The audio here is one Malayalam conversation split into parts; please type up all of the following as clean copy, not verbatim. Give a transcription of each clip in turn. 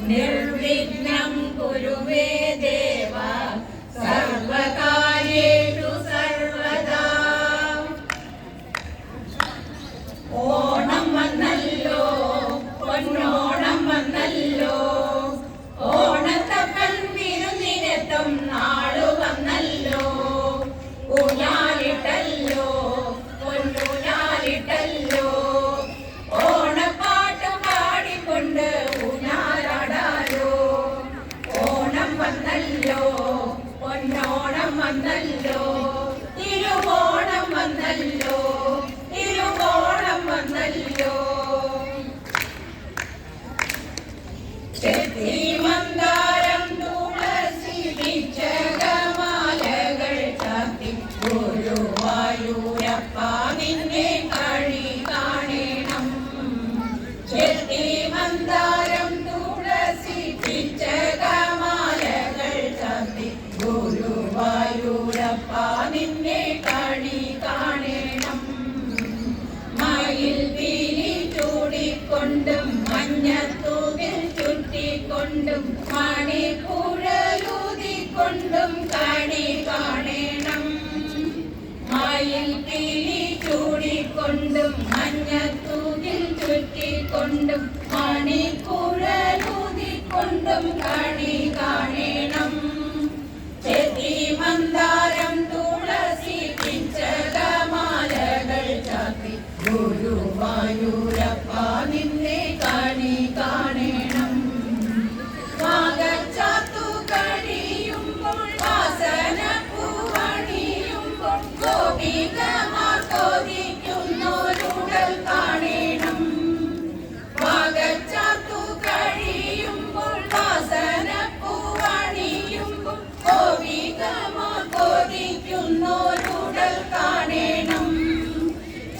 निर्विघ्नं कुरु मे देव सर्वकार्येषु सर्वदा ഓണം വന്നല്ലോ പൊന്നോണം വന്നല്ലോ ഓണത്തപ്പൻ വിരുന്നിനെത്തും നാളു വന്നല്ലോ ഊഞ്ഞാലിട്ടല്ലോ പൊന്നൂഞ്ഞാലിട്ടല്ലോ ഓണപ്പാട്ട് പാടിക്കൊണ്ട് ഊഞ്ഞാലാടാലോ ഓണം വന്നല്ലോ പൊന്നോണം വന്നല്ലോ തിരുവോണം വന്നല്ലോ തിരുവോണം വന്നല്ലോ ചെത്തിമന്ദാരം തുളസി പിച്ചകമാലകൾ ചാത്തി ഗുരുവായൂരപ്പ നിന്നെ കണി കാണണം ചെത്തിമന്ദാരം തുളസി പിച്ചകമാലകൾ ചാത്തി ഗുരുവായൂരപ്പ നിന്നെ കണി കാണണം മയിൽ പീലി ചൂടിക്കൊണ്ടും മഞ്ഞത്തൂകിൽ ചുറ്റിക്കൊണ്ടും മണിപ്പുഴലൂതിക്കൊണ്ടും കണി കാണണം മയിൽ പീലി ചൂടിക്കൊണ്ടും മഞ്ഞത്തൂകിൽ ചുറ്റിക്കൊണ്ടും മണിപ്പുഴലൂതിക്കൊണ്ടും കണി കാണണം ചെത്തിമന്ദാരം തുളസി പിച്ചകമാലകൾ ചാത്തി ഗുരുവായൂരപ്പ നിന്നെ കണി കാണണം വാഗച്ചാത്തു കഴിയുമ്പോൾ വാസന പൂവണിയുമ്പോൾ ഗോപികമാർ കൊതിക്കുന്നോരുടൽ കാണണം വാഗച്ചാത്തു കഴിയുമ്പോൾ വാസന പൂവണിയുമ്പോൾ ഗോപികമാർ കൊതിക്കുന്നോരുടൽ കാണണം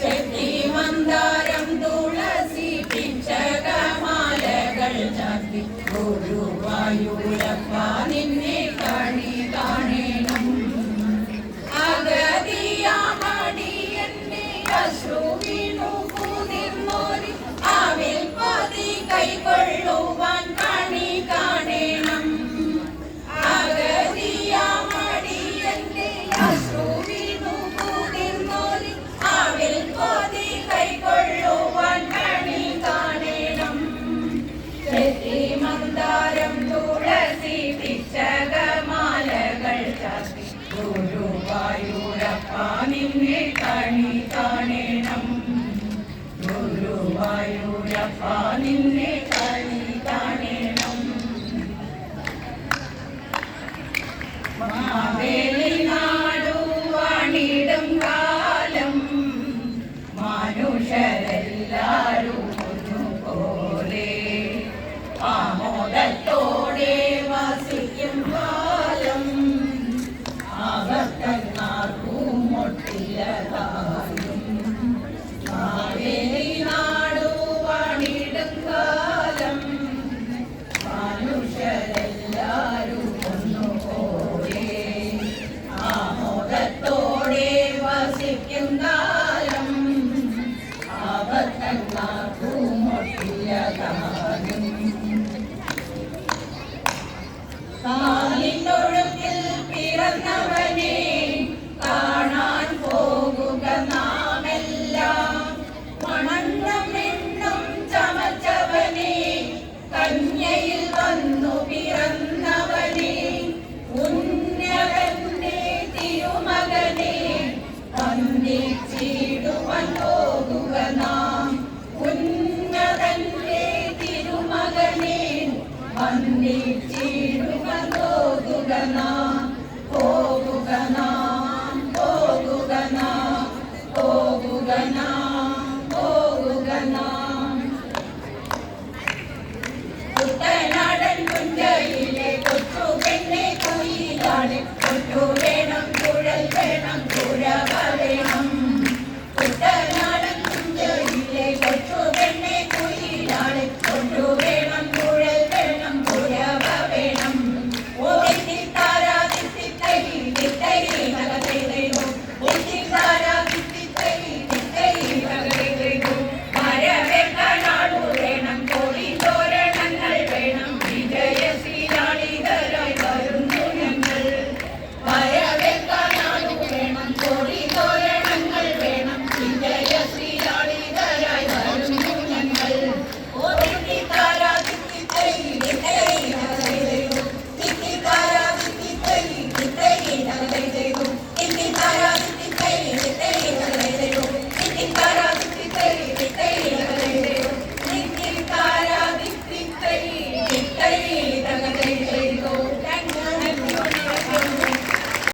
ചെത്തിമന്ദാരം തുളസി പിച്ചകമാലകൾ ചാത്തി ഗുരുവായൂരപ്പ നിന്നെ കണി കാണണം അഗതിയാമടിയന്റെ അശ്രുവിനു കുതിർന്നോരി ആവിൽ പതി കൈകൊള്ളുവാൻ കണി കാണണം അഗതിയാമടിയന്റെ അശ്രുവിനു കുതിർന്നോരി ആവിൽ പതി കൈകൊള്ളുവാൻ കണി കാണണം ചെത്തിമന്ദാരം തുളസി പിച്ചകമാലകൾ ചാത്തി ഗുരുവായൂരപ്പ നിന്നെ കണി കാണണം ഗുരുവായൂരപ്പ നിന്നെ കണി കാണണം മാവേലി നാടു വാണിടും കാലം മനുഷ്യരെല്ലാരും ഒന്നുപോലെ ആമോദത്തോടെ വസിക്കും കാലം അകത്തങ്ങാർക്കും മുട്ടിലതായും മാവേലി നാടു വാണിടും കാലം മനുഷ്യരെല്ലാരും ഒന്നുപോലെ ആമോദത്തോടെ വസിക്കും കാലം അകത്തങ്ങാർക്കും മുട്ടിലതായും കാലിത്തൊഴുത്തിൽ പിറന്നവനെ കാണാൻ പോകുക നാമെല്ലാം മണന്നും മിന്നും ചമച്ചവനെ കന്യയിൽ വന്നു പിറന്നവനെ ഉന്നതന്റെ തിരുമകനെ വന്ദിച്ചിടുവാൻ പോകുക നാം ഉന്നതന്റെ തിരുമകനെ വന്ദിച്ചിടുവാൻ